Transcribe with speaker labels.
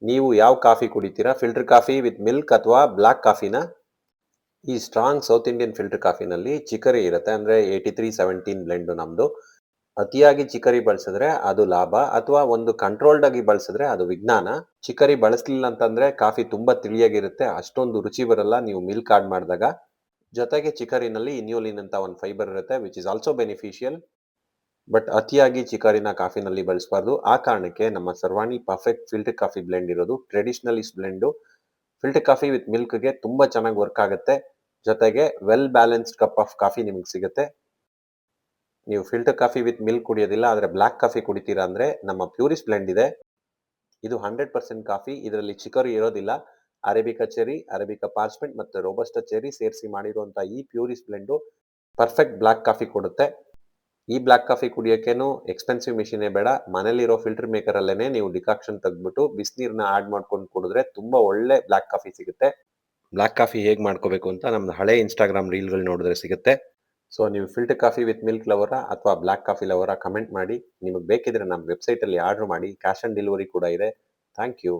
Speaker 1: ನೀವು ಯಾವ ಕಾಫಿ ಕುಡಿತೀರಾ? ಫಿಲ್ಟರ್ ಕಾಫಿ ವಿತ್ ಮಿಲ್ಕ್ ಅಥವಾ ಬ್ಲಾಕ್ ಕಾಫಿನ? ಈ ಸ್ಟ್ರಾಂಗ್ ಸೌತ್ ಇಂಡಿಯನ್ ಫಿಲ್ಟರ್ ಕಾಫಿನಲ್ಲಿ ಚಿಕರಿ ಇರುತ್ತೆ, ಅಂದ್ರೆ 83-17 ಬ್ಲೆಂಡ್ ನಮ್ದು. ಅತಿಯಾಗಿ ಚಿಕರಿ ಬಳಸಿದ್ರೆ ಅದು ಲಾಭ, ಅಥವಾ ಒಂದು ಕಂಟ್ರೋಲ್ಡ್ ಆಗಿ ಬಳಸಿದ್ರೆ ಅದು ವಿಜ್ಞಾನ. ಚಿಕರಿ ಬಳಸಲಿಲ್ಲ ಅಂತಂದ್ರೆ ಕಾಫಿ ತುಂಬಾ ತಿಳಿಯಾಗಿರುತ್ತೆ, ಅಷ್ಟೊಂದು ರುಚಿ ಬರಲ್ಲ ನೀವು ಮಿಲ್ಕ್ ಆಡ್ ಮಾಡಿದಾಗ. ಜೊತೆಗೆ ಚಿಕರಿನಲ್ಲಿ ಇನ್ಯೂಲಿನ್ ಅಂತ ಒಂದು ಫೈಬರ್ ಇರುತ್ತೆ, which is also beneficial. But ಅತಿಯಾಗಿ ಚಿಕರಿನ ಕಾಫಿನಲ್ಲಿ ಬಳಸಬಾರ್ದು. ಆ ಕಾರಣಕ್ಕೆ ನಮ್ಮ ಸರ್ವಾಣಿ ಪರ್ಫೆಕ್ಟ್ ಫಿಲ್ಟರ್ ಕಾಫಿ ಬ್ಲೆಂಡ್ ಇರೋದು ಟ್ರೆಡಿಷನಲಿಸ್ಟ್ ಬ್ಲೆಂಡು. ಫಿಲ್ಟರ್ ಕಾಫಿ ವಿತ್ ಮಿಲ್ಕ್ಗೆ ತುಂಬಾ ಚೆನ್ನಾಗಿ ವರ್ಕ್ ಆಗುತ್ತೆ. ಜೊತೆಗೆ well balanced cup of coffee ನಿಮಗೆ ಸಿಗುತ್ತೆ. ನೀವು ಫಿಲ್ಟರ್ ಕಾಫಿ ವಿತ್ ಮಿಲ್ಕ್ ಕುಡಿಯೋದಿಲ್ಲ, ಆದರೆ ಬ್ಲಾಕ್ ಕಾಫಿ ಕುಡಿತೀರಾ ಅಂದರೆ ನಮ್ಮ ಪ್ಯೂರಿಸ್ಟ್ ಬ್ಲೆಂಡ್ ಇದೆ. ಇದು 100% ಕಾಫಿ. ಇದರಲ್ಲಿ ಚಿಕರಿ ಇರೋದಿಲ್ಲ. ಅರೇಬಿಕಾ ಚೆರಿ, ಅರೇಬಿಕಾ ಪಾರ್ಚ್ಮೆಂಟ್ ಮತ್ತು ರೋಬಸ್ಟಾ ಚೆರಿ ಸೇರಿಸಿ ಮಾಡಿರುವಂಥ ಈ ಪ್ಯೂರಿಸ್ಟ್ ಬ್ಲೆಂಡು ಪರ್ಫೆಕ್ಟ್ ಬ್ಲಾಕ್ ಕಾಫಿ ಕೊಡುತ್ತೆ. ಈ ಬ್ಲಾಕ್ ಕಾಫಿ ಕುಡಿಯೋಕ್ಕೇನು ಎಕ್ಸ್ಪೆನ್ಸಿವ್ ಮಿಷಿನೇ ಬೇಡ. ಮನೇಲಿರೋ ಫಿಲ್ಟರ್ ಮೇಕರಲ್ಲೇ ನೀವು ಡಿಕಾಕ್ಷನ್ ತೆಗೆದ್ಬಿಟ್ಟು ಬಿಸಿನೀರನ್ನ ಆಡ್ ಮಾಡ್ಕೊಂಡು ಕುಡಿದ್ರೆ ತುಂಬ ಒಳ್ಳೆ ಬ್ಲಾಕ್ ಕಾಫಿ ಸಿಗುತ್ತೆ. ಬ್ಲಾಕ್ ಕಾಫಿ ಹೇಗೆ ಮಾಡ್ಕೋಬೇಕು ಅಂತ ನಮ್ದು ಹಳೆ ಇನ್ಸ್ಟಾಗ್ರಾಮ್ ರೀಲ್ಗಳು ನೋಡಿದ್ರೆ ಸಿಗುತ್ತೆ. ಸೊ ನೀವು ಫಿಲ್ಟರ್ ಕಾಫಿ ವಿತ್ ಮಿಲ್ಕ್ ಲವರ ಅಥವಾ ಬ್ಲಾಕ್ ಕಾಫಿ ಲವರ ಕಮೆಂಟ್ ಮಾಡಿ. ನಿಮಗೆ ಬೇಕಿದ್ರೆ ನಮ್ಮ ವೆಬ್ಸೈಟಲ್ಲಿ ಆರ್ಡರ್ ಮಾಡಿ. ಕ್ಯಾಶ್ ಆನ್ ಡೆಲಿವರಿ ಕೂಡ ಇದೆ. Thank you.